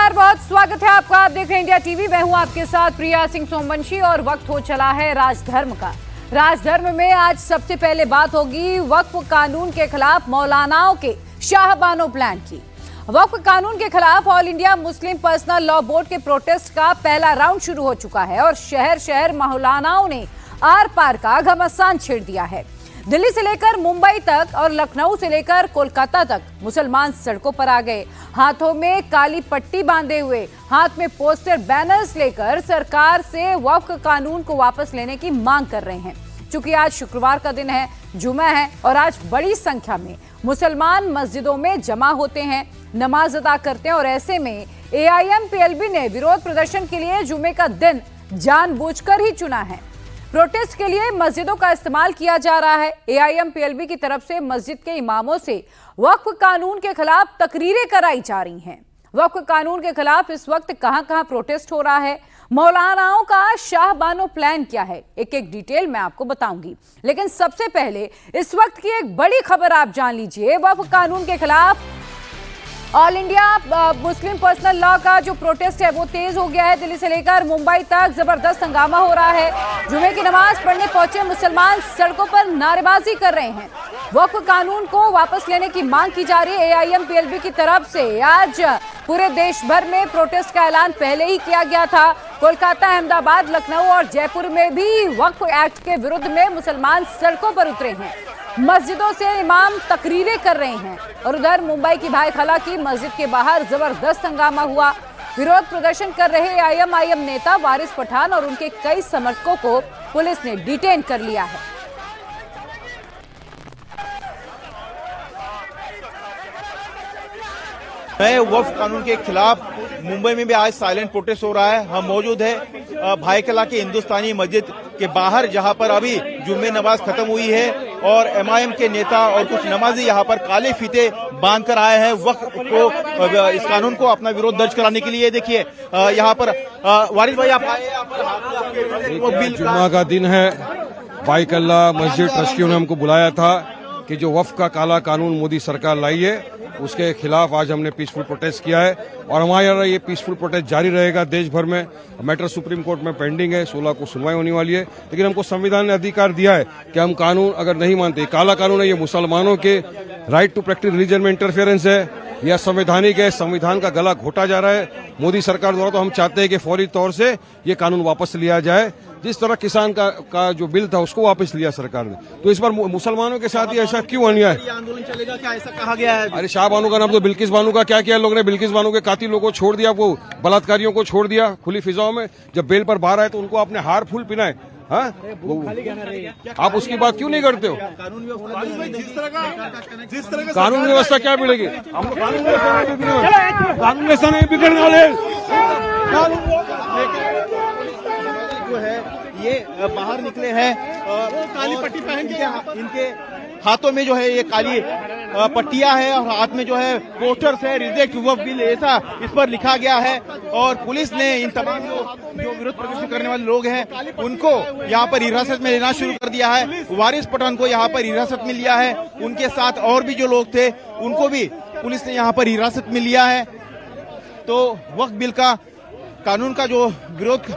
नमस्कार, बहुत स्वागत है आपका। आप देख रहे हैं इंडिया टीवी। मैं हूं आपके साथ प्रिया सिंह सोमवंशी और वक्त हो चला है राजधर्म का। राजधर्म में आज सबसे पहले बात होगी वक्फ कानून के खिलाफ मौलानाओं के शाहबानो प्लान की। वक्फ कानून के खिलाफ all India Muslim personal law board के प्रोटेस्ट का पहला राउंड शुरू हो चुका है और शहर शहर मौलानाओं ने आर पार का घमासान छेड़ दिया है। दिल्ली से लेकर मुंबई तक और लखनऊ से लेकर कोलकाता तक मुसलमान सड़कों पर आ गए। हाथों में काली पट्टी बांधे हुए, हाथ में पोस्टर बैनर्स लेकर सरकार से वक्फ कानून को वापस लेने की मांग कर रहे हैं। चूंकि आज शुक्रवार का दिन है, जुमा है और आज बड़ी संख्या में मुसलमान मस्जिदों में जमा होते हैं, नमाज अदा करते हैं और ऐसे में AIMPLB ने विरोध प्रदर्शन के लिए जुमे का दिन जानबूझकर ही चुना है। प्रोटेस्ट के लिए मस्जिदों का इस्तेमाल किया जा रहा है। AIMPLB की तरफ से मस्जिद के इमामों से वक्फ कानून के खिलाफ तकरीरें कराई जा रही हैं। वक्फ कानून के खिलाफ इस वक्त कहां-कहां प्रोटेस्ट हो रहा है, मौलानाओं का शाहबानो प्लान क्या है, एक एक डिटेल मैं आपको बताऊंगी। लेकिन सबसे पहले इस वक्त की एक बड़ी खबर आप जान लीजिए। वक्फ कानून के खिलाफ all India Muslim personal law का जो प्रोटेस्ट है वो तेज हो गया है। दिल्ली से लेकर मुंबई तक जबरदस्त हंगामा हो रहा है। जुमे की नमाज पढ़ने पहुंचे मुसलमान सड़कों पर नारेबाजी कर रहे हैं। वक्फ कानून को वापस लेने की मांग की जा रही है AIMPLB की तरफ से। आज पूरे देश भर में प्रोटेस्ट का ऐलान पहले ही किया गया था। कोलकाता, अहमदाबाद, लखनऊ और जयपुर में भी वक्फ एक्ट के विरुद्ध में मुसलमान सड़कों पर उतरे हैं। मस्जिदों से इमाम तकरीरें कर रहे हैं और उधर मुंबई की भाई खला की मस्जिद के बाहर जबरदस्त हंगामा हुआ। विरोध प्रदर्शन कर रहे AIM नेता वारिस पठान और उनके कई समर्थकों को पुलिस ने डिटेन कर लिया है। नए वक्फ कानून के खिलाफ मुंबई में भी आज साइलेंट प्रोटेस्ट हो रहा है। हम मौजूद है भाईकला के हिंदुस्तानी मस्जिद के बाहर, जहां पर अभी जुम्मे नमाज खत्म हुई है और MIM के नेता और कुछ नमाजी यहां पर काले फीते बांध कर आए हैं वक्फ को, इस कानून को अपना विरोध दर्ज कराने के लिए। देखिए यहां पर वारिस भाई आप आए, जुम्मा का दिन है। भाईकला मस्जिद ट्रस्टियों ने हमको बुलाया था कि जो वक्फ का काला कानून मोदी सरकार लाई है उसके खिलाफ आज हमने पीसफुल प्रोटेस्ट किया है और हमारा ये पीसफुल प्रोटेस्ट जारी रहेगा देश भर में। मैटर सुप्रीम कोर्ट में पेंडिंग है, 16 को सुनवाई होने वाली है, लेकिन हमको संविधान ने अधिकार दिया है कि हम कानून अगर नहीं मानते, काला कानून है, ये मुसलमानों के राइट टू प्रैक्टिस रिलीजन में इंटरफेरेंस है, यह संवैधानिक है, संविधान का गला घोटा जा रहा है मोदी सरकार द्वारा। तो हम चाहते हैं कि फौरी तौर से ये कानून वापस लिया जाए। जिस तरह किसान का जो बिल था उसको वापस लिया सरकार ने, तो इस बार मुसलमानों के साथ ही ऐसा क्यों अन्याय? आंदोलन चलेगा क्या, ऐसा कहा गया है? अरे शाहबानो का नाम तो बिल्किस बानो का क्या किया लोग ने? बिल्किस बानो के कातिलों को छोड़ दिया, वो बलात्कारियों को छोड़ दिया खुली फिजाओं में। जब बेल पर बाहर आए तो उनको आपने हार फूल पिनाए। हाँ, आप उसकी बात क्यों नहीं करते हो? कानून व्यवस्था क्या बिगड़ेगी? हम कानून व्यवस्था नहीं बिगड़ने वाले। जो है ये बाहर निकले हैं, काली पट्टी पहन के इनके हाथों में जो है ये काली पट्टियां हैं और हाथ में जो है पोस्टर्स है, रिजेक्ट वक्फ बिल ऐसा इस पर लिखा गया है। और पुलिस ने इन तमाम जो विरोध प्रदर्शन करने वाले लोग हैं उनको यहाँ पर हिरासत में लेना शुरू कर दिया है। वारिस पठान को यहाँ पर हिरासत में लिया है, उनके साथ और भी जो लोग थे उनको भी पुलिस ने यहाँ पर हिरासत में लिया है। तो वक्फ बिल का कानून का जो विरोध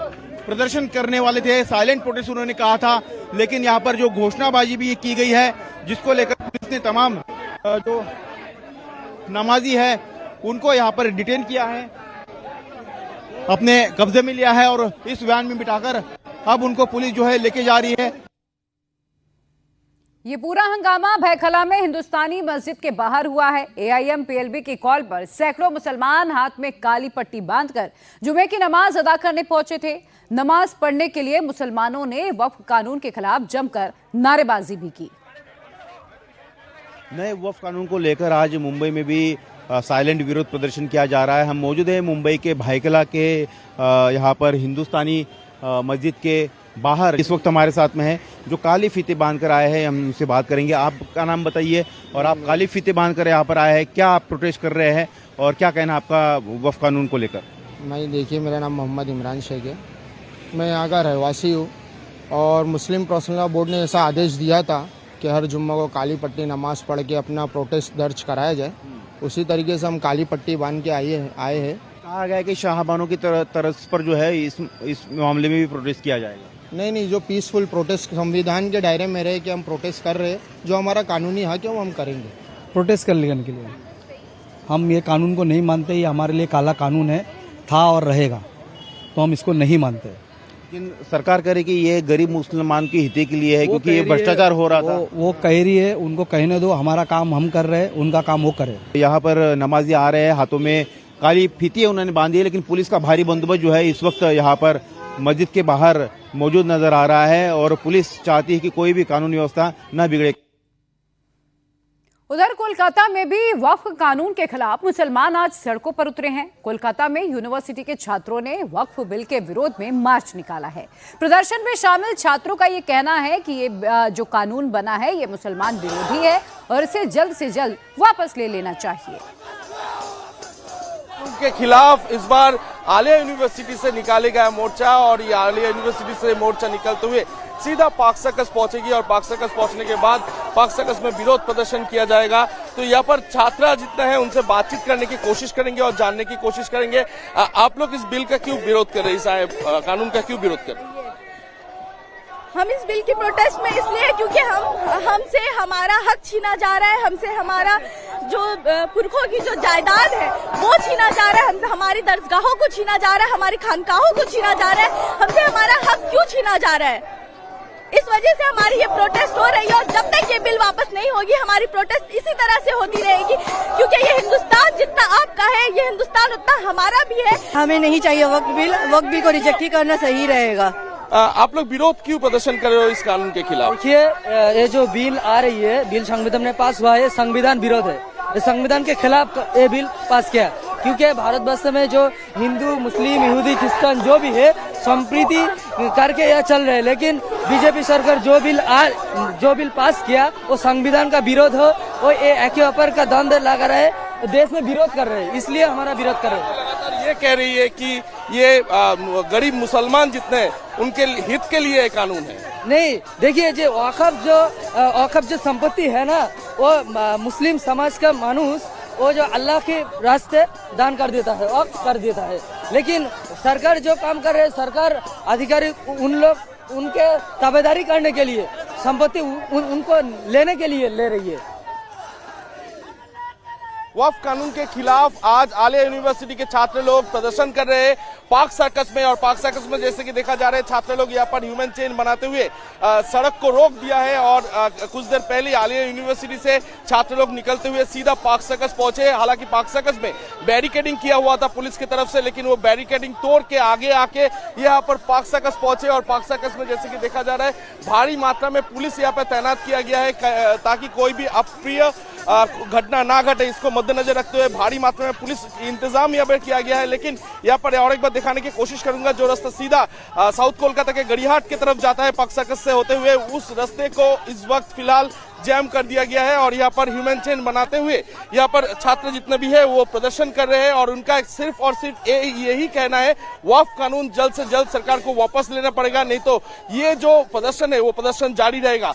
प्रदर्शन करने वाले थे, साइलेंट प्रोटेस्ट उन्होंने कहा था, लेकिन यहाँ पर जो घोषणाबाजी भी की गई है जिसको लेकर पुलिस ने तमाम जो नमाजी है उनको यहाँ पर डिटेन किया है, अपने कब्जे में लिया है और इस वैन में बिठाकर अब उनको पुलिस जो है लेके जा रही है। ये पूरा हंगामा भाईखला में हिंदुस्तानी मस्जिद के बाहर हुआ है। AIMPLB की कॉल पर सैकड़ों मुसलमान हाथ में काली पट्टी बांधकर जुमे की नमाज अदा करने पहुंचे थे। नमाज पढ़ने के लिए मुसलमानों ने वक्फ कानून के खिलाफ जमकर नारेबाजी भी की। नए वक्फ कानून को लेकर आज मुंबई में भी साइलेंट विरोध प्रदर्शन किया जा रहा है। हम मौजूद हैं मुंबई के भाईकला के यहाँ पर हिंदुस्तानी मस्जिद के बाहर। इस वक्त हमारे साथ में है जो काली फीते बांध कर आए हैं, हम उनसे बात करेंगे। आपका नाम बताइए और आप काली फीते बांध कर यहाँ पर आए हैं, क्या आप प्रोटेस्ट कर रहे हैं और क्या कहना आपका वक्फ कानून को लेकर? मैं देखिए, मेरा नाम मोहम्मद इमरान शेख है, मैं यहाँ का रहवासी हूँ और मुस्लिम पर्सनल लॉ बोर्ड ने ऐसा आदेश दिया था कि हर जुम्मा को काली पट्टी नमाज पढ़ के अपना प्रोटेस्ट दर्ज कराया जाए। उसी तरीके से हम काली पट्टी बांध के आए हैं। कहा गया है कि शाहबानों की तरफ पर जो है इस मामले में भी प्रोटेस्ट किया जाएगा। नहीं, जो पीसफुल प्रोटेस्ट संविधान के दायरे में रहे कि हम प्रोटेस्ट कर रहे हैं, जो हमारा कानूनी हक है वो हम करेंगे। प्रोटेस्ट करने के लिए हम ये कानून को नहीं मानते, ये हमारे लिए काला कानून है, था और रहेगा, तो हम इसको नहीं मानते। लेकिन सरकार कह रही कि ये गरीब मुसलमान की हित के लिए है, क्योंकि ये भ्रष्टाचार हो रहा था। वो कह रही है, उनको कहने दो, हमारा काम हम कर रहे हैं, उनका काम वो करे। यहाँ पर नमाजी आ रहे हैं, हाथों में काली फीती उन्होंने बांधी है, लेकिन पुलिस का भारी बंदोबस्त जो है इस वक्त यहाँ पर मस्जिद के बाहर मौजूद नजर आ रहा है और पुलिस चाहती है कि कोई भी कानून व्यवस्था न बिगड़े। उधर कोलकाता में भी वक्फ कानून के खिलाफ मुसलमान आज सड़कों पर उतरे हैं। कोलकाता में यूनिवर्सिटी के छात्रों ने वक्फ बिल के विरोध में मार्च निकाला है। प्रदर्शन में शामिल छात्रों का ये कहना है कि ये जो कानून बना है ये मुसलमान विरोधी है और इसे जल्द से जल्द वापस ले लेना चाहिए। के खिलाफ इस बार आलिया यूनिवर्सिटी से निकाले गया मोर्चा और ये आलिया यूनिवर्सिटी से मोर्चा निकलते हुए सीधा पाक सर्कस पहुंचेगी और पाक सर्कस पहुंचने के बाद पाक सर्कस में विरोध प्रदर्शन किया जाएगा। तो यहाँ पर छात्रा जितने हैं उनसे बातचीत करने की कोशिश करेंगे और जानने की कोशिश करेंगे आप लोग इस बिल का क्यों विरोध कर रहे हैं, इस कानून का क्यों विरोध कर रहे हैं? हम इस बिल की प्रोटेस्ट में इसलिए क्योंकि हमसे हमारा हक छीना जा रहा है, हमसे हमारा जो पुरखों की जो जायदाद है वो छीना जा रहा है, हमसे हमारी दरगाहों को छीना जा रहा है, हमारी खानकाहों को छीना जा रहा है, हमसे हमारा हक क्यों छीना जा रहा है। इस वजह से हमारी ये प्रोटेस्ट हो रही है और जब तक ये बिल वापस नहीं होगी हमारी प्रोटेस्ट इसी तरह से होती रहेगी, क्योंकि ये हिंदुस्तान जितना आपका है ये हिंदुस्तान उतना हमारा भी है। हमें नहीं चाहिए वक्फ बिल को रिजेक्ट ही करना सही रहेगा। आप लोग विरोध क्यों प्रदर्शन कर रहे हो इस कानून के खिलाफ? देखिए, ये जो बिल आ रही है, बिल संविधान में पास हुआ है, संविधान विरोध है, ये संविधान के खिलाफ ये बिल पास किया, क्योंकि भारतवर्ष में जो हिंदू, मुस्लिम, यहूदी, क्रिश्चियन जो भी है संप्रीति करके यह चल रहे हैं, लेकिन बीजेपी सरकार जो बिल पास किया वो संविधान का विरोध हो, वो एके अपर का द्वंद्व लगा रहे, देश में विरोध कर रहे हैं, इसलिए हमारा विरोध कर रहे हैं। ये कह रही है कि ये गरीब मुसलमान जितने हैं उनके हित के लिए ये कानून है। नहीं, देखिए, जो वक़्फ़ जो संपत्ति है ना, वो मुस्लिम समाज का मानुस वो जो अल्लाह के रास्ते दान कर देता है, वक्फ कर देता है, लेकिन सरकार जो काम कर रहे हैं, सरकार अधिकारी उनके ताबेदारी करने के लिए संपत्ति उनको लेने के लिए ले रही है। वक्फ कानून के खिलाफ आज आलिया यूनिवर्सिटी के छात्र लोग प्रदर्शन कर रहे हैं पाक सर्कस में, और पाक सर्कस में जैसे कि देखा जा रहा है छात्र लोग यहाँ पर ह्यूमन चेन बनाते हुए सड़क को रोक दिया है और कुछ देर पहले आलिया यूनिवर्सिटी से छात्र लोग निकलते हुए सीधा पाक सर्कस पहुंचे। हालांकि पाक सर्कस में बैरिकेडिंग किया हुआ था पुलिस की तरफ से, लेकिन वो बैरिकेडिंग तोड़ के आगे आके यहाँ पर पाक सर्कस पहुंचे और पाक सर्कस में जैसे कि देखा जा रहा है भारी मात्रा में पुलिस यहाँ पर तैनात किया गया है ताकि कोई भी अप्रिय घटना ना घटे। इसको मद्देनजर रखते हुए भारी मात्रा में पुलिस इंतजाम यहाँ पर किया गया है। लेकिन यहाँ पर और एक बार दिखाने की कोशिश करूंगा, जो रास्ता सीधा साउथ कोलकाता के गड़ीहाट की तरफ जाता है पाक सर्कस से होते हुए, उस रास्ते को इस वक्त फिलहाल जैम कर दिया गया है और यहाँ पर ह्यूमन चेन बनाते हुए यहाँ पर छात्र जितने भी है वो प्रदर्शन कर रहे हैं और उनका सिर्फ और सिर्फ यही कहना है वक्फ कानून जल्द से जल्द सरकार को वापस लेना पड़ेगा, नहीं तो ये जो प्रदर्शन है वो प्रदर्शन जारी रहेगा।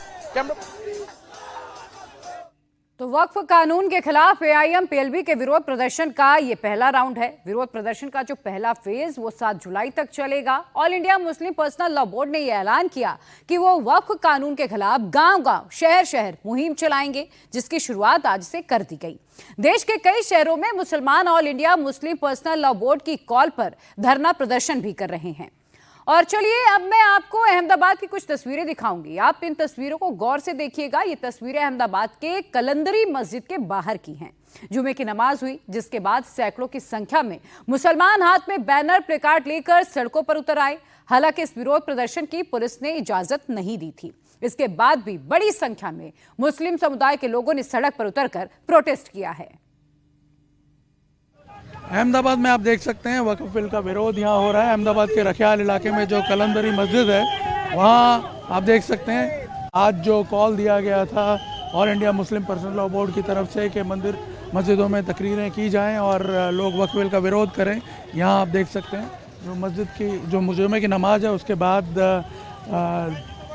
तो वक्फ कानून के खिलाफ एआईएम पीएलबी के विरोध प्रदर्शन का ये पहला राउंड है। विरोध प्रदर्शन का जो पहला फेज वो 7 जुलाई तक चलेगा। All India Muslim personal law board ने यह ऐलान किया कि वो वक्फ कानून के खिलाफ गांव-गांव, शहर-शहर मुहिम चलाएंगे, जिसकी शुरुआत आज से कर दी गई। देश के कई शहरों में मुसलमान all India Muslim personal law board की कॉल पर धरना प्रदर्शन भी कर रहे हैं। और चलिए अब मैं आपको अहमदाबाद की कुछ तस्वीरें दिखाऊंगी। आप इन तस्वीरों को गौर से देखिएगा। ये तस्वीरें अहमदाबाद के कलंदरी मस्जिद के बाहर की हैं। जुमे की नमाज हुई, जिसके बाद सैकड़ों की संख्या में मुसलमान हाथ में बैनर, प्लेकार्ड लेकर सड़कों पर उतर आए। हालांकि इस विरोध प्रदर्शन की पुलिस ने इजाजत नहीं दी थी। इसके बाद भी बड़ी संख्या में मुस्लिम समुदाय के लोगों ने सड़क पर उतरकर प्रोटेस्ट किया है। अहमदाबाद में आप देख सकते हैं वक्फ बिल का विरोध यहाँ हो रहा है। अहमदाबाद के रखियाल इलाके में जो कलंदरी मस्जिद है वहाँ आप देख सकते हैं आज जो कॉल दिया गया था all India Muslim personal law board की तरफ से कि मस्जिदों में तकरीरें की जाएं और लोग वक्फ बिल का विरोध करें। यहाँ आप देख सकते हैं जो मस्जिद की जो जुमे की नमाज है उसके बाद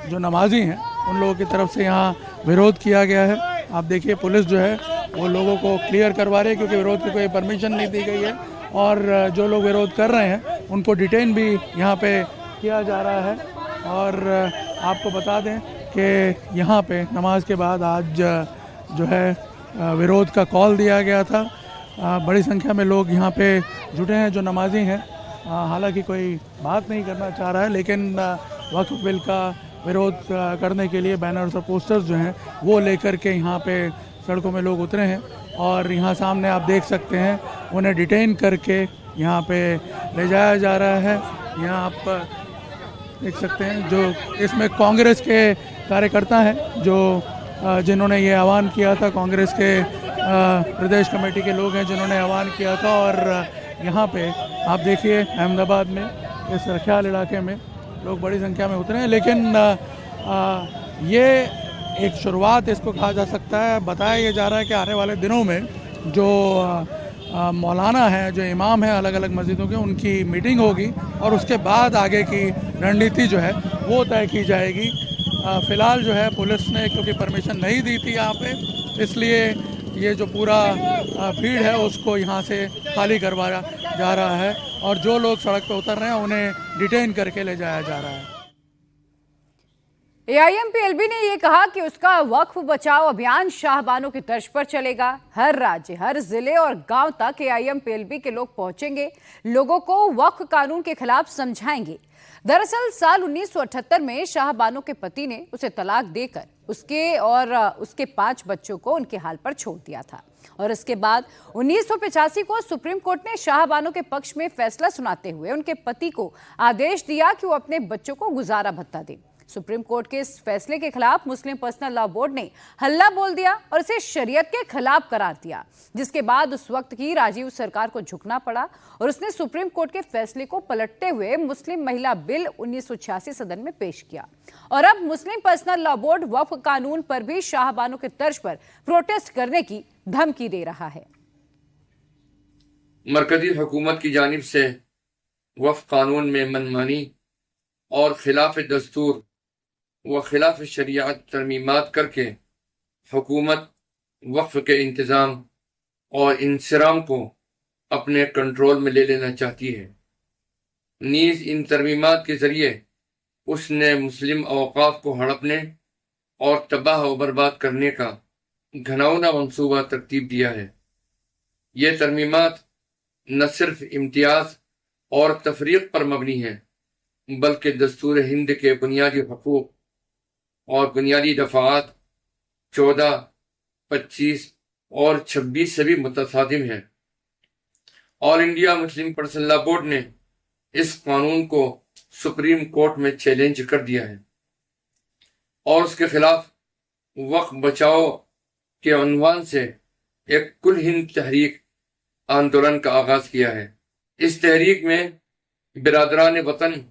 जो नमाजी हैं उन लोगों की तरफ से यहाँ विरोध किया गया है। आप देखिए पुलिस जो है वो लोगों को क्लियर करवा रही है क्योंकि विरोध की कोई परमिशन नहीं दी गई है और जो लोग विरोध कर रहे हैं उनको डिटेन भी यहाँ पे किया जा रहा है। और आपको बता दें कि यहाँ पे नमाज के बाद आज जो है विरोध का कॉल दिया गया था। बड़ी संख्या में लोग यहाँ पे जुटे हैं जो नमाजी हैं। हालांकि कोई बात नहीं करना चाह रहा है, लेकिन वक्फ बिल का विरोध करने के लिए बैनर्स और पोस्टर्स जो हैं वो लेकर के यहाँ पे सड़कों में लोग उतरे हैं। और यहाँ सामने आप देख सकते हैं उन्हें डिटेन करके यहाँ पे ले जाया जा रहा है। यहाँ आप देख सकते हैं जो इसमें कांग्रेस के कार्यकर्ता हैं जो जिन्होंने ये आह्वान किया था, कांग्रेस के प्रदेश कमेटी के लोग हैं जिन्होंने आह्वान किया था। और यहाँ पे आप देखिए अहमदाबाद में इस रखियाल इलाके में लोग बड़ी संख्या में उतरे हैं। लेकिन ये एक शुरुआत इसको कहा जा सकता है। बताया ये जा रहा है कि आने वाले दिनों में जो मौलाना हैं, जो इमाम हैं अलग अलग मस्जिदों के, उनकी मीटिंग होगी और उसके बाद आगे की रणनीति जो है वो तय की जाएगी। फ़िलहाल जो है पुलिस ने क्योंकि परमिशन नहीं दी थी यहाँ पे, इसलिए ये जो पूरा भीड़ है उसको यहाँ से खाली करवाया जा रहा है और जो लोग सड़क पर उतर रहे हैं उन्हें डिटेन करके ले जाया जा रहा है। एआईएमपीएलबी ने ये कहा कि उसका वक्फ बचाओ अभियान शाहबानों की तर्ज पर चलेगा। हर राज्य, हर जिले और गांव तक एआईएमपीएलबी के लोग पहुंचेंगे, लोगों को वक्फ कानून के खिलाफ समझाएंगे। दरअसल साल 1978 में शाहबानो के पति ने उसे तलाक देकर उसके 5 बच्चों को उनके हाल पर छोड़ दिया था। और इसके बाद 1985 को सुप्रीम कोर्ट ने शाहबानो के पक्ष में फैसला सुनाते हुए उनके पति को आदेश दिया कि वो अपने बच्चों को गुजारा भत्ता दें। सुप्रीम कोर्ट के इस फैसले के खिलाफ मुस्लिम पर्सनल लॉ बोर्ड ने हल्ला बोल दिया और इसे शरीयत के खिलाफ करार दिया, जिसके बाद उस वक्त की राजीव सरकार को झुकना पड़ा और उसने सुप्रीम कोर्ट के फैसले को पलटते हुए मुस्लिम महिला बिल 1986 सदन में पेश किया। और अब मुस्लिम पर्सनल लॉ बोर्ड वक्फ कानून पर भी शाहबानो के तर्ज पर प्रोटेस्ट करने की धमकी दे रहा है। मरकजी हुकूमत की जानिब से वक्फ कानून में मनमानी और खिलाफ दस्तूर व खिलाफ शरीयत तरमीमात करके हुकूमत वक्फ के इंतज़ाम और इंसराम को अपने कंट्रोल में ले लेना चाहती है। नीज़ इन तरमीमात के ज़रिए उसने मुस्लिम औक़ाफ़ को हड़पने और तबाह व बर्बाद करने का घिनौना मंसूबा तरतीब दिया है। ये तरमीमात न सिर्फ इम्तियाज़ और तफरीक पर मबनी है, बल्कि दस्तूर हिंद के बुनियादी हकूक़ और बुनियादी दफ़ात 14, 25 और 26 से भी मुतसादिम है। All India Muslim personal law board ने इस कानून को सुप्रीम कोर्ट में चैलेंज कर दिया है और उसके खिलाफ वक्फ बचाओ के उन्वान से एक कुल हिंद तहरीक आंदोलन का आगाज किया है। इस तहरीक में बिरादरान वतन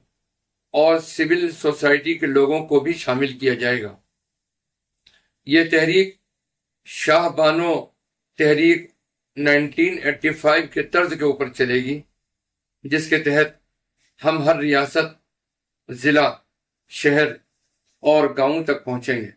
और सिविल सोसाइटी के लोगों को भी शामिल किया जाएगा। ये तहरीक शाहबानो तहरीक 1985 के तर्ज के ऊपर चलेगी, जिसके तहत हम हर रियासत, जिला, शहर और गांव तक पहुंचेंगे।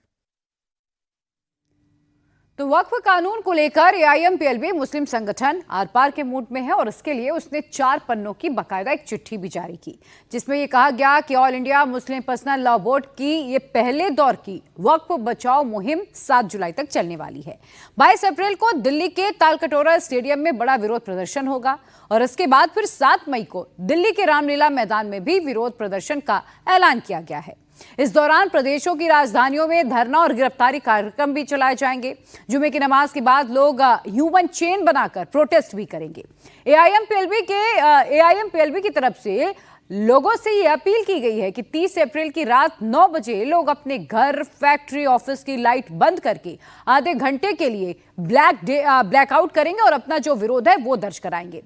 तो वक्फ कानून को लेकर एआईएमपीएलबी मुस्लिम संगठन आर पार के मूड में है और इसके लिए उसने 4 पन्नों की बाकायदा एक चिट्ठी भी जारी की, जिसमें यह कहा गया कि all India Muslim personal law board की ये पहले दौर की वक्फ बचाओ मुहिम 7 जुलाई तक चलने वाली है। 22 अप्रैल को दिल्ली के तालकटोरा स्टेडियम में बड़ा विरोध प्रदर्शन होगा और इसके बाद फिर 7 मई को दिल्ली के रामलीला मैदान में भी विरोध प्रदर्शन का ऐलान किया गया है। इस दौरान प्रदेशों की राजधानियों में धरना और गिरफ्तारी कार्यक्रम भी चलाए जाएंगे। जुमे की नमाज के बाद लोग ह्यूमन चेन बनाकर प्रोटेस्ट भी करेंगे। एआईएमपीएलबी की तरफ से लोगों से ये अपील की गई है कि 30 अप्रैल की रात 9 बजे लोग अपने घर, फैक्ट्री, ऑफिस की लाइट बंद करके आधे घंटे के लिए ब्लैकआउट करेंगे और अपना जो विरोध है वो दर्ज कराएंगे।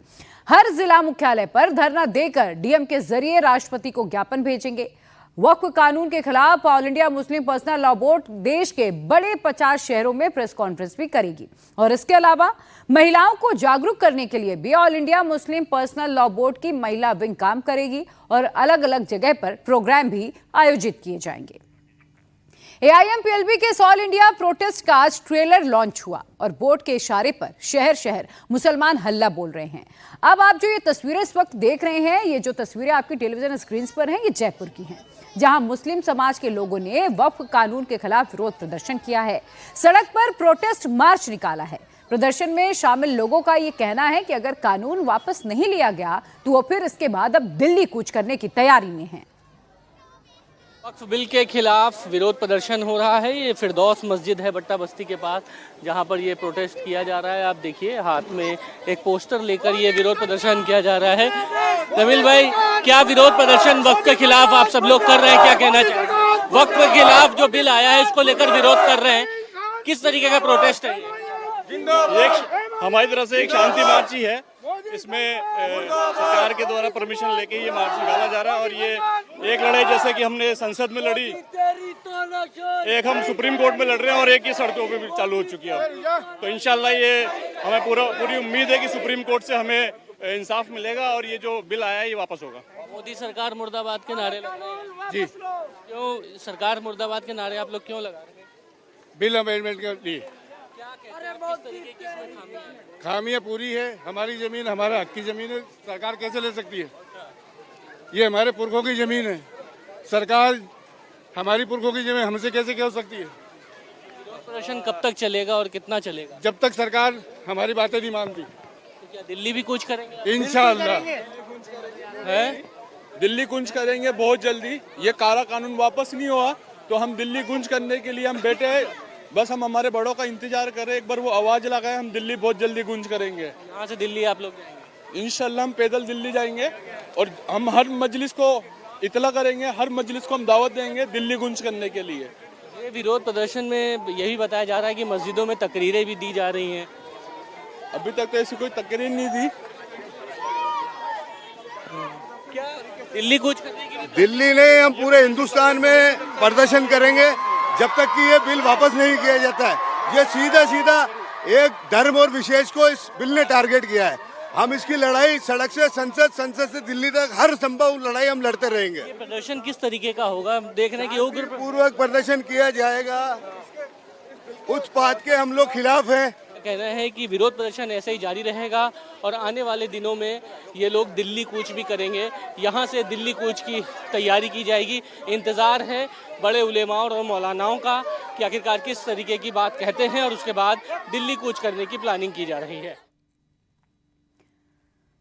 हर जिला मुख्यालय पर धरना देकर डीएम के जरिए राष्ट्रपति को ज्ञापन भेजेंगे। वक्फ कानून के खिलाफ all India Muslim personal law board देश के बड़े 50 शहरों में प्रेस कॉन्फ्रेंस भी करेगी और इसके अलावा महिलाओं को जागरूक करने के लिए भी all India Muslim personal law board की महिला विंग काम करेगी और अलग अलग जगह पर प्रोग्राम भी आयोजित किए जाएंगे। AIMPLB के ऑल इंडिया प्रोटेस्ट का आज ट्रेलर लॉन्च हुआ और बोर्ड के इशारे पर शहर शहर मुसलमान हल्ला बोल रहे हैं। अब आप जो ये तस्वीरें इस वक्त देख रहे हैं, ये जो तस्वीरें आपकी टेलीविजन स्क्रीन पर हैं, ये जयपुर की हैं, जहां मुस्लिम समाज के लोगों ने वक्फ कानून के खिलाफ विरोध प्रदर्शन किया है। सड़क पर प्रोटेस्ट मार्च निकाला है। प्रदर्शन में शामिल लोगों का ये कहना है कि अगर कानून वापस नहीं लिया गया तो वो फिर इसके बाद अब दिल्ली कूच करने की तैयारी में हैं। वक्फ बिल के खिलाफ विरोध प्रदर्शन हो रहा है। ये फिरदौस मस्जिद है बट्टा बस्ती के पास, जहां पर ये प्रोटेस्ट किया जा रहा है। आप देखिए हाथ में एक पोस्टर लेकर ये विरोध प्रदर्शन किया जा रहा है। जमील भाई, क्या विरोध प्रदर्शन वक्फ के खिलाफ आप सब लोग कर रहे हैं, क्या कहना चाहिए? वक्फ के खिलाफ जो बिल आया है उसको लेकर विरोध कर रहे हैं, किस तरीके का प्रोटेस्ट है ये? हमारी तरफ से एक शांति मार्च ही है। इसमें सरकार के द्वारा परमिशन लेके ये मार्च निकाला जा रहा है और ये एक लड़ाई जैसे कि हमने संसद में लड़ी, एक हम सुप्रीम कोर्ट में लड़ रहे हैं और एक ये सड़कों पे भी चालू हो चुकी है। तो इंशाल्लाह ये हमें पूरी उम्मीद है कि सुप्रीम कोर्ट से हमें इंसाफ मिलेगा और ये जो बिल आया है ये वापस होगा। मोदी सरकार मुर्दाबाद के नारे लग रहे हैं जी। क्यों सरकार मुर्दाबाद के नारे आप लोग क्यों लगा रहे हैं? बिल अमेंडमेंट के लिए खामियां पूरी है। हमारी जमीन हमारा हक की जमीन है, सरकार कैसे ले सकती है? ये हमारे पुरखों की जमीन है, सरकार हमारी पुरखों की जमीन हमसे कैसे कह सकती है? प्रदर्शन कब तक चलेगा और कितना चलेगा? जब तक सरकार हमारी बातें नहीं मानती। तो क्या दिल्ली भी कुछ करेंगे? इंशाअल्लाह है दिल्ली कुंज करेंगे बहुत जल्दी। ये काला कानून वापस नहीं हुआ तो हम दिल्ली कुंज करने के लिए हम बैठे हैं। बस हम हमारे बड़ों का इंतजार करें, एक बार वो आवाज लगाए, हम दिल्ली बहुत जल्दी गूंज करेंगे। यहाँ से दिल्ली आप लोग जाएंगे? इंशाल्लाह हम पैदल दिल्ली जाएंगे और हम हर मजलिस को इतला करेंगे, हर मजलिस को हम दावत देंगे दिल्ली गूंज करने के लिए। ये विरोध प्रदर्शन में यही बताया जा रहा है कि मस्जिदों में तकरीरें भी दी जा रही हैं। अभी तक तो ऐसी कोई तकरीर नहीं दी। क्या दिल्ली कूच करने की? दिल्ली नहीं, हम पूरे हिंदुस्तान में प्रदर्शन करेंगे जब तक कि ये बिल वापस नहीं किया जाता है। ये सीधा सीधा एक धर्म और विशेष को इस बिल ने टारगेट किया है। हम इसकी लड़ाई सड़क से संसद, संसद से दिल्ली तक हर संभव लड़ाई हम लड़ते रहेंगे। ये प्रदर्शन किस तरीके का होगा? देख रहे हैं कि उग्र पूर्वक प्रदर्शन किया जाएगा। उत्पात के हम लोग खिलाफ हैं। कहना है कि विरोध प्रदर्शन ऐसे ही जारी रहेगा और आने वाले दिनों में ये लोग दिल्ली कूच भी करेंगे। यहाँ से दिल्ली कूच की तैयारी की जाएगी। इंतज़ार है बड़े उलेमाओं और मौलानाओं का कि आखिरकार किस तरीके की बात कहते हैं और उसके बाद दिल्ली कूच करने की प्लानिंग की जा रही है।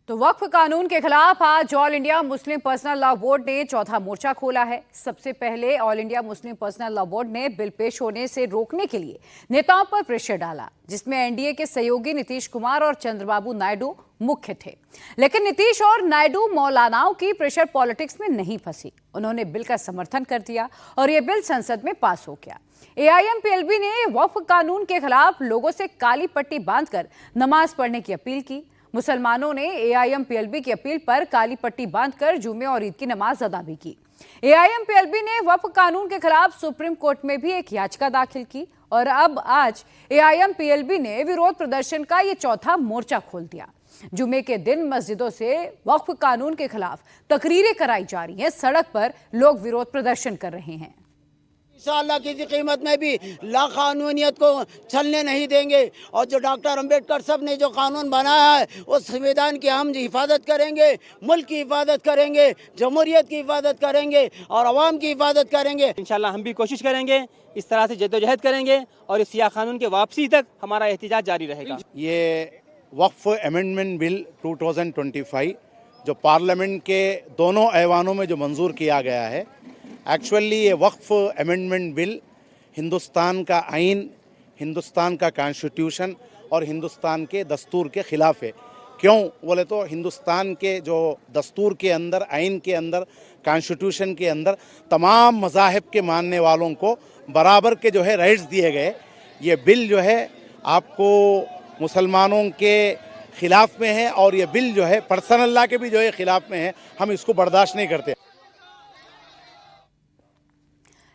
तो वक्फ कानून के खिलाफ आज all India Muslim personal law board ने चौथा मोर्चा खोला है। सबसे पहले all India Muslim personal law board ने बिल पेश होने से रोकने के लिए नेताओं पर प्रेशर डाला, जिसमें एनडीए के सहयोगी नीतीश कुमार और चंद्रबाबू नायडू मुख्य थे। लेकिन नीतीश और नायडू मौलानाओं की प्रेशर पॉलिटिक्स में नहीं फंसी। उन्होंने बिल का समर्थन कर दिया और यह बिल संसद में पास हो गया। AIMPLB ने वक्फ कानून के खिलाफ लोगों से काली पट्टी बांधकर नमाज पढ़ने की अपील की। मुसलमानों ने AIMPLB की अपील पर काली पट्टी बांधकर जुमे और ईद की नमाज अदा भी की। AIMPLB ने वक्फ कानून के खिलाफ सुप्रीम कोर्ट में भी एक याचिका दाखिल की और अब आज AIMPLB ने विरोध प्रदर्शन का ये चौथा मोर्चा खोल दिया। जुमे के दिन मस्जिदों से वक्फ कानून के खिलाफ तकरीरें कराई जा रही हैं, सड़क पर लोग विरोध प्रदर्शन कर रहे हैं। इंशाअल्लाह किसी कीमत में भी लाकानूनियत को चलने नहीं देंगे और जो डॉक्टर अंबेडकर साहब ने जो कानून बनाया है उस संविधान की हम हिफाजत करेंगे, मुल्क की हिफाजत करेंगे, जमहूरियत की हिफाजत करेंगे और अवाम की हिफाजत करेंगे। इंशाअल्लाह हम भी कोशिश करेंगे, इस तरह से जद्दोजहद करेंगे और इस सियाह कानून के वापसी तक हमारा एहतजाज जारी रहेगा। ये वक्फ अमेंडमेंट बिल 2025 जो पार्लियामेंट के दोनों ऐवानों में जो मंजूर किया गया है, एक्चुअली ये वक्फ अमेंडमेंट बिल हिंदुस्तान का आइन, हिंदुस्तान का कॉन्स्टिट्यूशन और हिंदुस्तान के दस्तूर के ख़िलाफ़ है। क्यों बोले तो हिंदुस्तान के जो दस्तूर के अंदर, आइन के अंदर, कॉन्स्टिट्यूशन के अंदर तमाम मज़ाहिब के मानने वालों को बराबर के जो है राइट्स दिए गए। ये बिल जो है आपको मुसलमानों के ख़िलाफ़ में है और ये बिल जो है पर्सनल लॉ के भी जो है ख़िलाफ़ में है। हम इसको बर्दाश्त नहीं करते।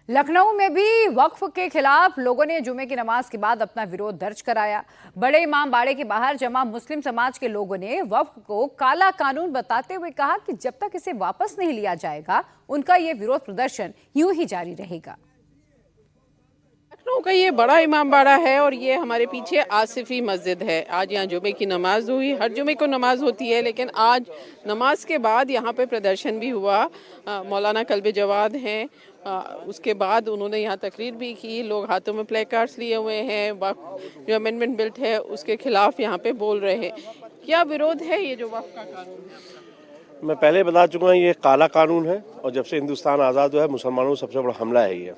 लखनऊ में भी वक्फ के खिलाफ लोगों ने जुमे की नमाज के बाद अपना विरोध दर्ज कराया। बड़े इमाम बाड़े के बाहर जमा मुस्लिम समाज के लोगों ने वक्फ को काला कानून बताते हुए कहा कि जब तक इसे वापस नहीं लिया जाएगा उनका ये विरोध प्रदर्शन यूं ही जारी रहेगा। लखनऊ का ये बड़ा इमामबाड़ा है और ये हमारे पीछे आसिफी मस्जिद है। आज यहाँ जुमे की नमाज हुई, हर जुमे को नमाज होती है, लेकिन आज नमाज के बाद यहाँ पे प्रदर्शन भी हुआ। मौलाना कल्बे जवाद हैं, उसके बाद उन्होंने यहाँ तकरीर भी की। लोग हाथों में प्ले कार्ड्स लिए हुए हैं, वक्फ जो अमेंडमेंट बिल है उसके खिलाफ यहाँ पे बोल रहे हैं। क्या विरोध है ये जो वक्फ का कानून है? मैं पहले बता चुका हूँ, ये काला कानून है और जब से हिंदुस्तान आज़ाद हुआ है मुसलमानों का सबसे बड़ा हमला है ये,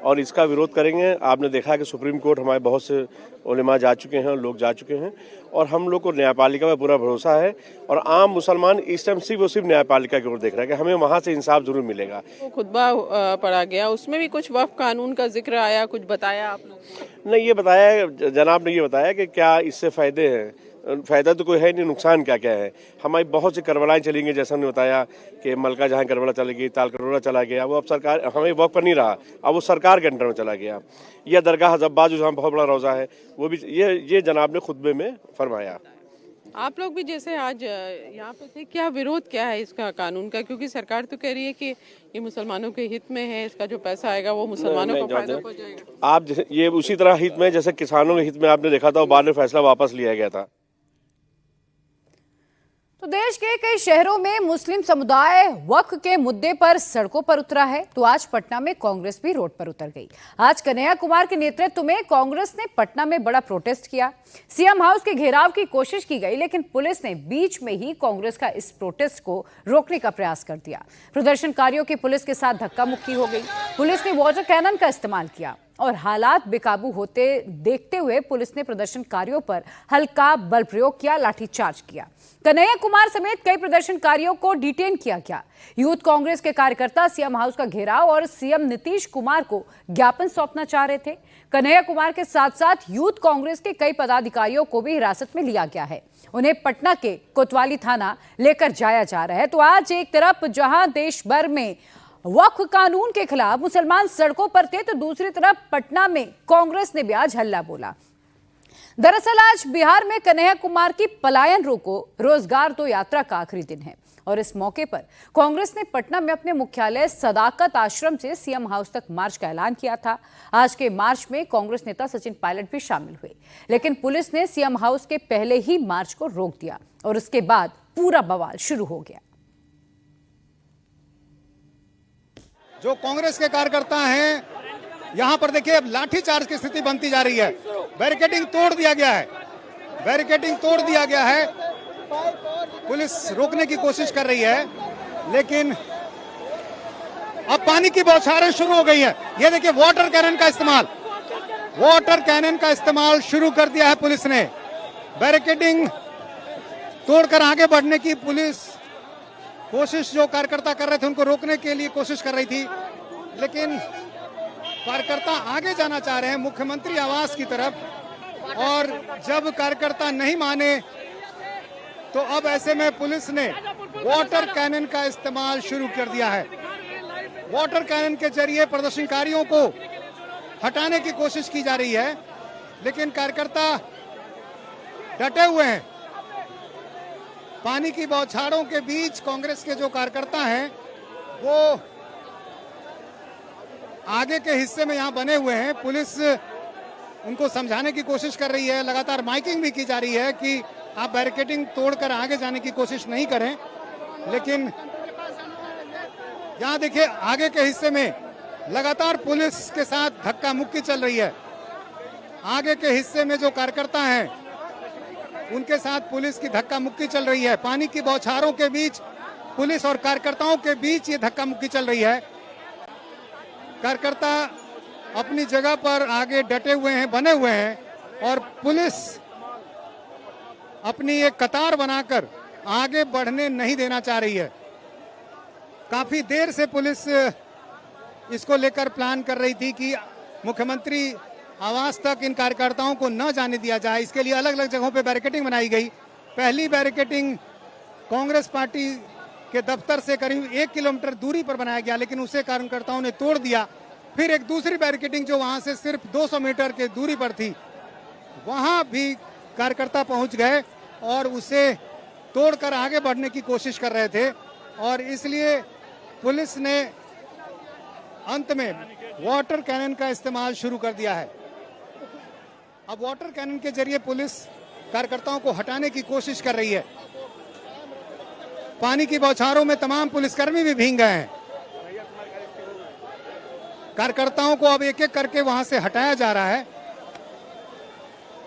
और इसका विरोध करेंगे। आपने देखा कि सुप्रीम कोर्ट हमारे बहुत से उलेमा जा चुके हैं, लोग जा चुके हैं, और हम लोग को न्यायपालिका पर पूरा भरोसा है। और आम मुसलमान इस टाइम सिर्फ न्यायपालिका की ओर देख रहा है कि हमें वहाँ से इंसाफ जरूर मिलेगा। खुतबा पढ़ा गया, उसमें भी कुछ वक्फ कानून का जिक्र आया, कुछ बताया आप लोग? नहीं, ये बताया जनाब ने, ये बताया कि क्या इससे फायदे हैं। फ़ायदा तो कोई है नहीं, नुकसान क्या क्या है। हमारी बहुत सी करबलाएँ चलेंगी, जैसा हमने बताया कि मलका जहाँ करबला चला गई, ताल करोड़ा चला गया, वो अब सरकार हमें वक्त पर नहीं रहा, अब वो सरकार के अंडर में चला गया। या दरगाह हज़ब्बा जो जहाँ बहुत बड़ा रोज़ा है, वो भी ये जनाब ने खुतबे में फरमाया। आप लोग भी जैसे आज यहाँ पे थे, क्या विरोध क्या है इसका कानून का? क्योंकि सरकार तो कह रही है कि ये मुसलमानों के हित में है, इसका जो पैसा आएगा वो मुसलमानों को फायदा पहुंचाएगा। आप ये उसी तरह हित में, जैसे किसानों के हित में आपने देखा था, वो बाद में फैसला वापस लिया गया था। तो देश के कई शहरों में मुस्लिम समुदाय वक्फ के मुद्दे पर सड़कों पर उतरा है, तो आज पटना में कांग्रेस भी रोड पर उतर गई। आज कन्हैया कुमार के नेतृत्व में कांग्रेस ने पटना में बड़ा प्रोटेस्ट किया। सीएम हाउस के घेराव की कोशिश की गई, लेकिन पुलिस ने बीच में ही कांग्रेस का इस प्रोटेस्ट को रोकने का प्रयास कर दिया। प्रदर्शनकारियों की पुलिस के साथ धक्का मुक्की हो गई। पुलिस ने वाटर कैनन का इस्तेमाल किया और हालात बेकाबू होते देखते हुए पुलिस ने प्रदर्शनकारियों पर हल्का बल प्रयोग किया, लाठीचार्ज किया। कन्हैया कुमार समेत कई प्रदर्शनकारियों को डिटेन किया गया। यूथ कांग्रेस के कार्यकर्ता सीएम हाउस का घेराव और सीएम नीतीश कुमार को ज्ञापन सौंपना चाह रहे थे। कन्हैया कुमार के साथ साथ यूथ कांग्रेस के कई पदाधिकारियों को भी हिरासत में लिया गया है। उन्हें पटना के कोतवाली थाना लेकर जाया जा रहा है। तो आज एक तरफ जहां देश भर में वक्फ कानून के खिलाफ मुसलमान सड़कों पर थे, तो दूसरी तरफ पटना में कांग्रेस ने भी आज हल्ला बोला। दरअसल आज बिहार में कन्हैया कुमार की पलायन रोको रोजगार दो यात्रा का आखिरी दिन है और इस मौके पर कांग्रेस ने पटना में अपने मुख्यालय सदाकत आश्रम से सीएम हाउस तक मार्च का ऐलान किया था। आज के मार्च में कांग्रेस नेता सचिन पायलट भी शामिल हुए, लेकिन पुलिस ने सीएम हाउस के पहले ही मार्च को रोक दिया और उसके बाद पूरा बवाल शुरू हो गया। जो कांग्रेस के कार्यकर्ता हैं, यहाँ पर देखिए अब लाठीचार्ज की स्थिति बनती जा रही है। बैरिकेडिंग तोड़ दिया गया है, बैरिकेडिंग तोड़ दिया गया है। पुलिस रोकने की कोशिश कर रही है, लेकिन अब पानी की बौछारें शुरू हो गई है। ये देखिए वाटर कैनन का इस्तेमाल, वाटर कैनन का इस्तेमाल शुरू कर दिया है पुलिस ने। बैरिकेडिंग तोड़कर आगे बढ़ने की पुलिस कोशिश जो कार्यकर्ता कर रहे थे उनको रोकने के लिए कोशिश कर रही थी, लेकिन कार्यकर्ता आगे जाना चाह रहे हैं मुख्यमंत्री आवास की तरफ, और जब कार्यकर्ता नहीं माने तो अब ऐसे में पुलिस ने वाटर कैनन का इस्तेमाल शुरू कर दिया है। वाटर कैनन के जरिए प्रदर्शनकारियों को हटाने की कोशिश की जा रही है, लेकिन कार्यकर्ता डटे हुए हैं। पानी की बौछारों के बीच कांग्रेस के जो कार्यकर्ता हैं वो आगे के हिस्से में यहाँ बने हुए हैं। पुलिस उनको समझाने की कोशिश कर रही है, लगातार माइकिंग भी की जा रही है कि आप बैरिकेडिंग तोड़कर आगे जाने की कोशिश नहीं करें, लेकिन यहाँ देखिए आगे के हिस्से में लगातार पुलिस के साथ धक्का मुक्की चल रही है। आगे के हिस्से में जो कार्यकर्ता हैं उनके साथ पुलिस की धक्का मुक्की चल रही है। पानी की बौछारों के बीच पुलिस और कार्यकर्ताओं के बीच ये धक्का मुक्की चल रही है। कार्यकर्ता अपनी जगह पर आगे डटे हुए हैं, बने हुए हैं, और पुलिस अपनी एक कतार बनाकर आगे बढ़ने नहीं देना चाह रही है। काफी देर से पुलिस इसको लेकर प्लान कर रही थी कि मुख्यमंत्री आवास तक इन कार्यकर्ताओं को न जाने दिया जाए। इसके लिए अलग अलग जगहों पे बैरिकेडिंग बनाई गई। पहली बैरिकेडिंग कांग्रेस पार्टी के दफ्तर से करीब 1 किलोमीटर दूरी पर बनाया गया, लेकिन उसे कार्यकर्ताओं ने तोड़ दिया। फिर एक दूसरी बैरिकेडिंग जो वहां से सिर्फ 200 मीटर के दूरी पर थी, वहां भी कार्यकर्ता पहुंच गए और उसे तोड़कर आगे बढ़ने की कोशिश कर रहे थे, और इसलिए पुलिस ने अंत में वाटर कैनन का इस्तेमाल शुरू कर दिया है। अब वाटर कैनन के जरिए पुलिस कार्यकर्ताओं को हटाने की कोशिश कर रही है। पानी की बौछारों में तमाम पुलिसकर्मी भी भीग गए हैं। कार्यकर्ताओं को अब एक एक करके वहां से हटाया जा रहा है।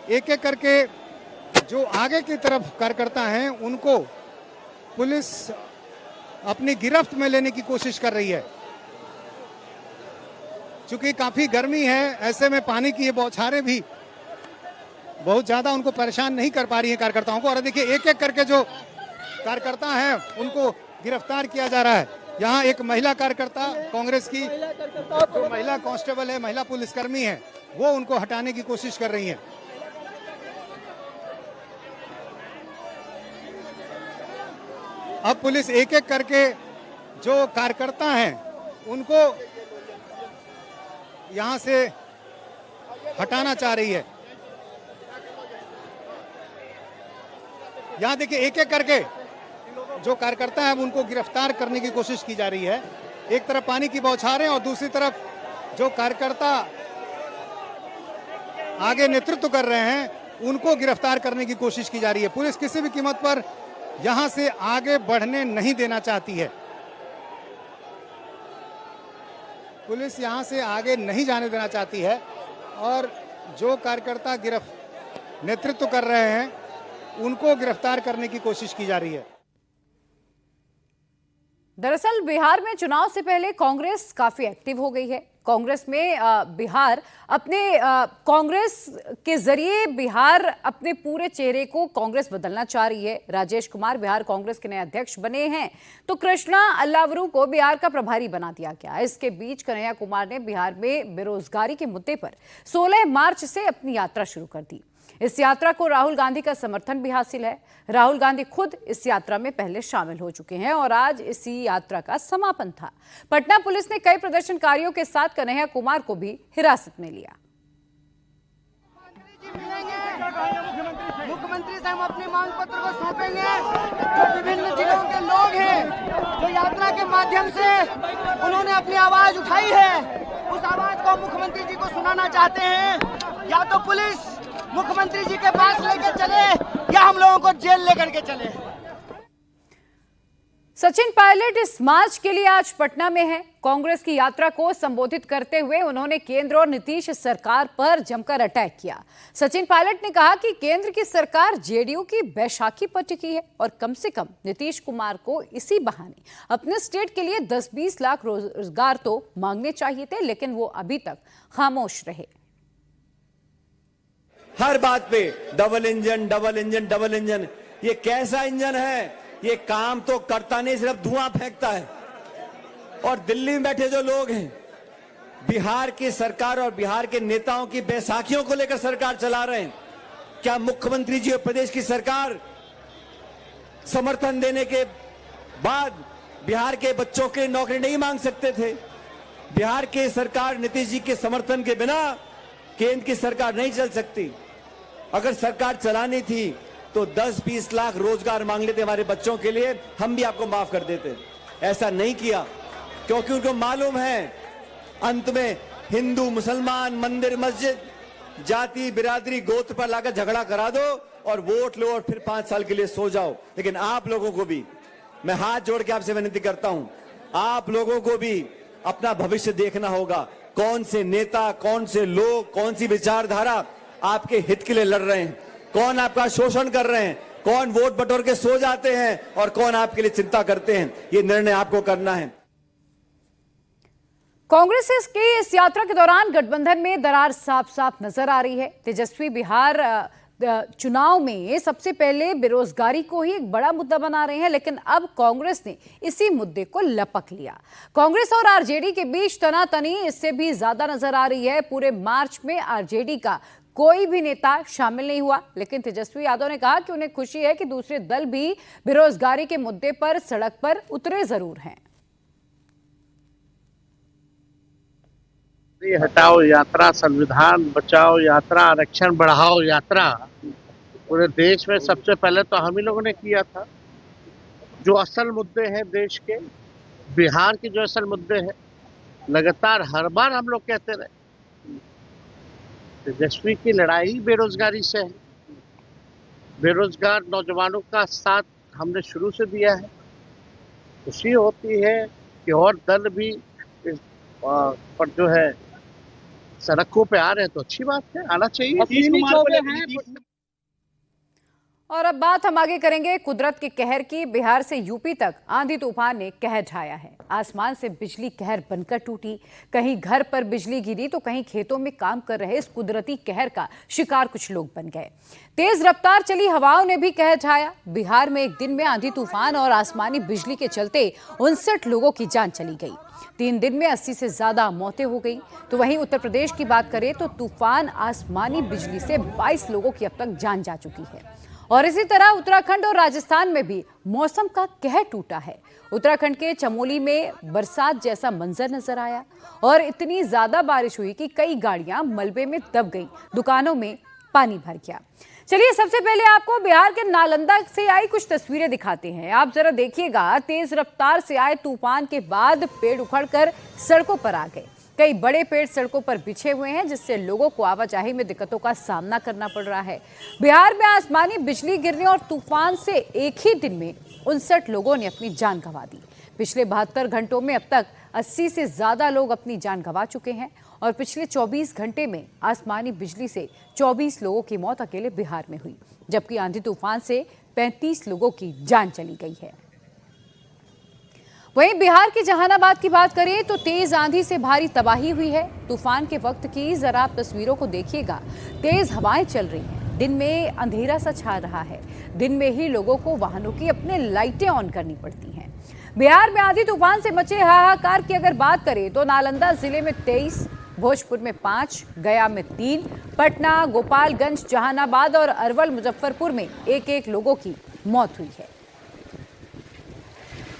एक एक करके जो आगे की तरफ कार्यकर्ता हैं उनको पुलिस अपनी गिरफ्त में लेने की कोशिश कर रही है। चूंकि काफी गर्मी है, ऐसे में पानी की ये बौछारें भी बहुत ज्यादा उनको परेशान नहीं कर पा रही है कार्यकर्ताओं को। और देखिए एक एक करके जो कार्यकर्ता हैं उनको गिरफ्तार किया जा रहा है। यहाँ एक महिला कार्यकर्ता कांग्रेस की जो महिला कांस्टेबल है, महिला पुलिसकर्मी है, वो उनको हटाने की कोशिश कर रही है। अब पुलिस एक एक करके जो कार्यकर्ता हैं उनको यहां से हटाना चाह रही है। यहां देखिए एक एक करके जो कार्यकर्ता हैं उनको गिरफ्तार करने की कोशिश की जा रही है। एक तरफ पानी की बौछारें और दूसरी तरफ जो कार्यकर्ता आगे नेतृत्व कर रहे हैं उनको गिरफ्तार करने की कोशिश की जा रही है। पुलिस किसी भी कीमत पर यहां से आगे बढ़ने नहीं देना चाहती है। पुलिस यहां से आगे नहीं जाने देना चाहती है और जो कार्यकर्ता नेतृत्व कर रहे हैं उनको गिरफ्तार करने की कोशिश की जा रही है। दरअसल बिहार में चुनाव से पहले कांग्रेस काफी एक्टिव हो गई है। कांग्रेस में बिहार अपने कांग्रेस के जरिए बिहार अपने पूरे चेहरे को कांग्रेस बदलना चाह रही है। राजेश कुमार बिहार कांग्रेस के नए अध्यक्ष बने हैं तो कृष्णा अल्लावरू को बिहार का प्रभारी बना दिया गया। इसके बीच कन्हैया कुमार ने बिहार में बेरोजगारी के मुद्दे पर 16 मार्च से अपनी यात्रा शुरू कर दी। इस यात्रा को राहुल गांधी का समर्थन भी हासिल है। राहुल गांधी खुद इस यात्रा में पहले शामिल हो चुके हैं और आज इसी यात्रा का समापन था। पटना पुलिस ने कई प्रदर्शनकारियों के साथ कन्हैया कुमार को भी हिरासत में लिया। मुख्यमंत्री से हम अपने मांग पत्र को सौंपेंगे। जो विभिन्न जिलों के लोग हैं जो यात्रा के माध्यम से उन्होंने अपनी आवाज उठाई है, उस आवाज को मुख्यमंत्री जी को सुनाना चाहते हैं। या तो पुलिस मुख्यमंत्री जी के पास लेकर चले या हम लोगों को जेल लेकर के चले। सचिन पायलट इस मार्च के लिए आज पटना में है। कांग्रेस की यात्रा को संबोधित करते हुए उन्होंने केंद्र और नीतीश सरकार पर जमकर अटैक किया। सचिन पायलट ने कहा कि केंद्र की सरकार जेडीयू की बैसाखी पर टिकी है और कम से कम नीतीश कुमार को इसी बहाने अपने स्टेट के लिए 10-20 लाख रोजगार तो मांगने चाहिए थे, लेकिन वो अभी तक खामोश रहे। हर बात पे double engine double engine double engine. ये कैसा इंजन है? ये काम तो करता नहीं, सिर्फ धुआं फेंकता है। और दिल्ली में बैठे जो लोग हैं, बिहार की सरकार और बिहार के नेताओं की बैसाखियों को लेकर सरकार चला रहे हैं। क्या मुख्यमंत्री जी और प्रदेश की सरकार समर्थन देने के बाद बिहार के बच्चों के नौकरी नहीं मांग सकते थे? बिहार के सरकार नीतीश जी के समर्थन के बिना केंद्र की सरकार नहीं चल सकती। अगर सरकार चलानी थी तो 10-20 लाख रोजगार मांग लेते हमारे बच्चों के लिए, हम भी आपको माफ कर देते। ऐसा नहीं किया क्योंकि उनको मालूम है अंत में हिंदू मुसलमान, मंदिर मस्जिद, जाति बिरादरी गोत्र पर लाकर झगड़ा करा दो और वोट लो और फिर 5 साल के लिए सो जाओ। लेकिन आप लोगों को भी मैं हाथ जोड़ के आपसे विनती करता हूं, आप लोगों को भी अपना भविष्य देखना होगा। कौन से नेता, कौन से लोग, कौन सी विचारधारा आपके हित के लिए लड़ रहे हैं, कौन आपका शोषण कर रहे हैं, कौन वोट बटोर के सो जाते हैं और कौन आपके लिए चिंता करते हैं, ये निर्णय आपको करना है। कांग्रेस की इस यात्रा के दौरान गठबंधन में दरार साफ साफ नजर आ रही है। तेजस्वी बिहार चुनाव में सबसे पहले बेरोजगारी को ही एक बड़ा मुद्दा बना रहे हैं, लेकिन अब कांग्रेस ने इसी मुद्दे को लपक लिया। कांग्रेस और आरजेडी के बीच तनातनी इससे भी ज्यादा नजर आ रही है। पूरे मार्च में आरजेडी का कोई भी नेता शामिल नहीं हुआ, लेकिन तेजस्वी यादव ने कहा कि उन्हें खुशी है कि दूसरे दल भी बेरोजगारी के मुद्दे पर सड़क पर उतरे जरूर हैं। हटाओ यात्रा, संविधान बचाओ यात्रा, आरक्षण बढ़ाओ यात्रा पूरे देश में सबसे पहले तो हम ही लोगों ने किया था। जो असल मुद्दे हैं देश के, बिहार के जो असल मुद्दे हैं लगातार हर बार हम लोग कहते रहे, तेजस्वी की लड़ाई बेरोजगारी से है। बेरोजगार नौजवानों का साथ हमने शुरू से दिया है। खुशी होती है कि और दल भी इस पर जो है सड़कों पे आ रहे हैं, तो अच्छी बात है, आना चाहिए। और अब बात हम आगे करेंगे कुदरत के कहर की। बिहार से यूपी तक आंधी तूफान ने कहर ढाया है। आसमान से बिजली कहर बनकर टूटी, कहीं घर पर बिजली गिरी तो कहीं खेतों में काम कर रहे इस कुदरती कहर का शिकार कुछ लोग बन गए। तेज रफ्तार चली हवाओं ने भी कहर ढाया। बिहार में एक दिन में आंधी तूफान और आसमानी बिजली के चलते 59 लोगों की जान चली गई। 3 दिन में 80 से ज्यादा मौतें हो गई। तो वहीं उत्तर प्रदेश की बात करें तो तूफान आसमानी बिजली से 22 लोगों की अब तक जान जा चुकी है। और इसी तरह उत्तराखंड और राजस्थान में भी मौसम का कहर टूटा है। उत्तराखंड के चमोली में बरसात जैसा मंजर नजर आया और इतनी ज्यादा बारिश हुई कि कई गाड़ियां मलबे में दब गईं, दुकानों में पानी भर गया। चलिए सबसे पहले आपको बिहार के नालंदा से आई कुछ तस्वीरें दिखाते हैं। आप जरा देखिएगा, तेज रफ्तार से आए तूफान के बाद पेड़ उखड़कर सड़कों पर आ गए। कई बड़े पेड़ सड़कों पर बिछे हुए हैं, जिससे लोगों को आवाजाही में दिक्कतों का सामना करना पड़ रहा है। बिहार में आसमानी बिजली गिरने और तूफान से एक ही दिन में 59 लोगों ने अपनी जान गंवा दी। पिछले 72 घंटों में अब तक 80 से ज्यादा लोग अपनी जान गंवा चुके हैं और पिछले 24 घंटे में आसमानी बिजली से 24 लोगों की मौत अकेले बिहार में हुई, जबकि आंधी तूफान से 35 लोगों की जान चली गई है। वहीं बिहार के जहानाबाद की बात करें तो तेज आंधी से भारी तबाही हुई है। तूफान के वक्त की जरा आप तस्वीरों को देखिएगा। तेज हवाएं चल रही हैं, दिन में अंधेरा सा छा रहा है। दिन में ही लोगों को वाहनों की अपने लाइटें ऑन करनी पड़ती हैं। बिहार में आंधी तूफान से मचे हाहाकार की अगर बात करें तो नालंदा जिले में 23, भोजपुर में 5, गया में 3, पटना, गोपालगंज, जहानाबाद और अरवल, मुजफ्फरपुर में 1-1 लोगों की मौत हुई है।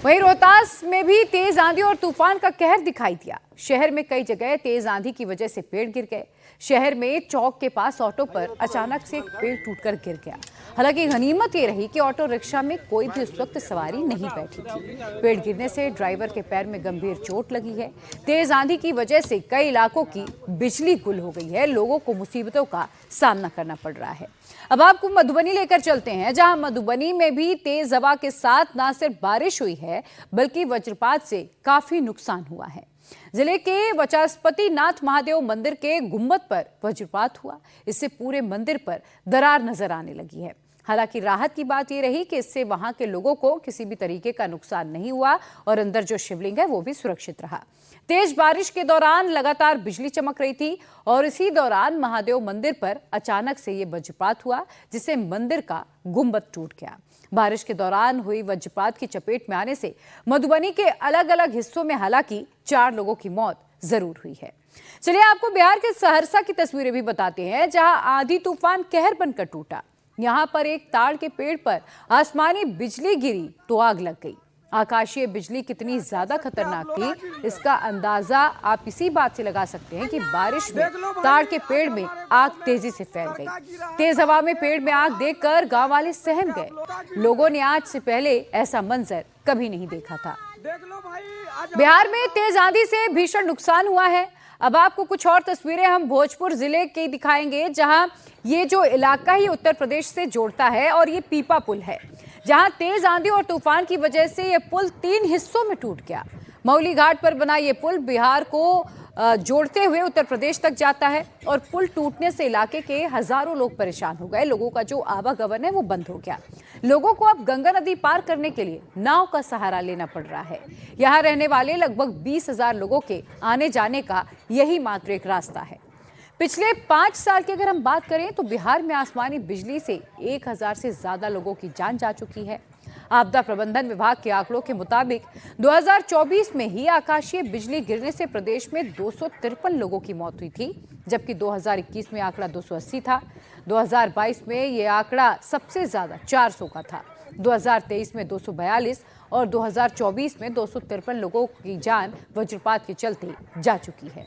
वहीं रोहतास में भी तेज आंधी और तूफान का कहर दिखाई दिया। शहर में कई जगह तेज आंधी की वजह से पेड़ गिर गए। शहर में चौक के पास ऑटो पर अचानक से एक पेड़ टूटकर गिर गया। हालांकि गनीमत ये रही कि ऑटो रिक्शा में कोई भी उस वक्त सवारी नहीं बैठी थी। पेड़ गिरने से ड्राइवर के पैर में गंभीर चोट लगी है। तेज आंधी की वजह से कई इलाकों की बिजली गुल हो गई है। लोगों को मुसीबतों का सामना करना पड़ रहा है। अब आपको मधुबनी लेकर चलते हैं, जहां मधुबनी में भी तेज हवा के साथ न सिर्फ बारिश हुई है बल्कि वज्रपात से काफी नुकसान हुआ है। जिले के वचस्पति नाथ महादेव मंदिर के गुंबद पर वज्रपात हुआ। इससे पूरे मंदिर पर दरार नजर आने लगी है। हालांकि राहत की बात यह रही कि इससे वहां के लोगों को किसी भी तरीके का नुकसान नहीं हुआ और अंदर जो शिवलिंग है वो भी सुरक्षित रहा। तेज बारिश के दौरान लगातार बिजली चमक रही थी और इसी दौरान महादेव मंदिर पर अचानक से ये वज्रपात हुआ, जिससे मंदिर का गुंबद टूट गया। बारिश के दौरान हुई वज्रपात की चपेट में आने से मधुबनी के अलग अलग हिस्सों में हालांकि 4 लोगों की मौत जरूर हुई है। चलिए आपको बिहार के सहरसा की तस्वीरें भी बताते हैं, जहां आंधी तूफान कहर बनकर टूटा। यहां पर एक ताड़ के पेड़ पर आसमानी बिजली गिरी तो आग लग गई। आकाशीय बिजली कितनी ज्यादा खतरनाक थी, इसका अंदाजा आप इसी बात से लगा सकते हैं कि बारिश में ताड़ के पेड़ में आग तेजी से फैल गई। तेज हवा में पेड़ में आग देखकर गांव वाले सहम गए। लोगों ने आज से पहले ऐसा मंजर कभी नहीं देखा था। बिहार में तेज आंधी से भीषण नुकसान हुआ है। अब आपको कुछ और तस्वीरें हम भोजपुर जिले की दिखाएंगे, जहां ये जो इलाका ही उत्तर प्रदेश से जोड़ता है और ये पीपा पुल है, जहां तेज आंधी और तूफान की वजह से ये पुल 3 हिस्सों में टूट गया। मौली घाट पर बना ये पुल बिहार को जोड़ते हुए उत्तर प्रदेश तक जाता है और पुल टूटने से इलाके के हजारों लोग परेशान हो गए। लोगों का जो आवागमन है वो बंद हो गया। लोगों को अब गंगा नदी पार करने के लिए नाव का सहारा लेना पड़ रहा है। यहाँ रहने वाले लगभग 20,000 लोगों के आने जाने का यही मात्र एक रास्ता है। पिछले 5 साल की अगर हम बात करें तो बिहार में आसमानी बिजली से 1000 से ज्यादा लोगों की जान जा चुकी है। आपदा प्रबंधन विभाग के आंकड़ों के मुताबिक 2024 में ही आकाशीय बिजली गिरने से प्रदेश में 253 लोगों की मौत हुई थी, जबकि 2021 में आंकड़ा 280 था। 2022 में यह आंकड़ा सबसे ज्यादा 400 का था। 2023 में 242 और 2024 में 253 लोगों की जान वज्रपात के चलते जा चुकी है।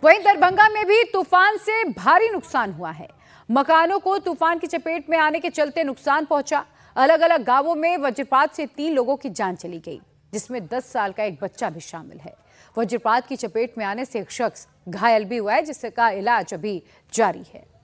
वहीं दरभंगा में भी तूफान से भारी नुकसान हुआ है। मकानों को तूफान की चपेट में आने के चलते नुकसान पहुंचा। अलग अलग गांवों में वज्रपात से 3 लोगों की जान चली गई, जिसमें 10 साल का एक बच्चा भी शामिल है। वज्रपात की चपेट में आने से एक शख्स घायल भी हुआ है, जिसका इलाज अभी जारी है।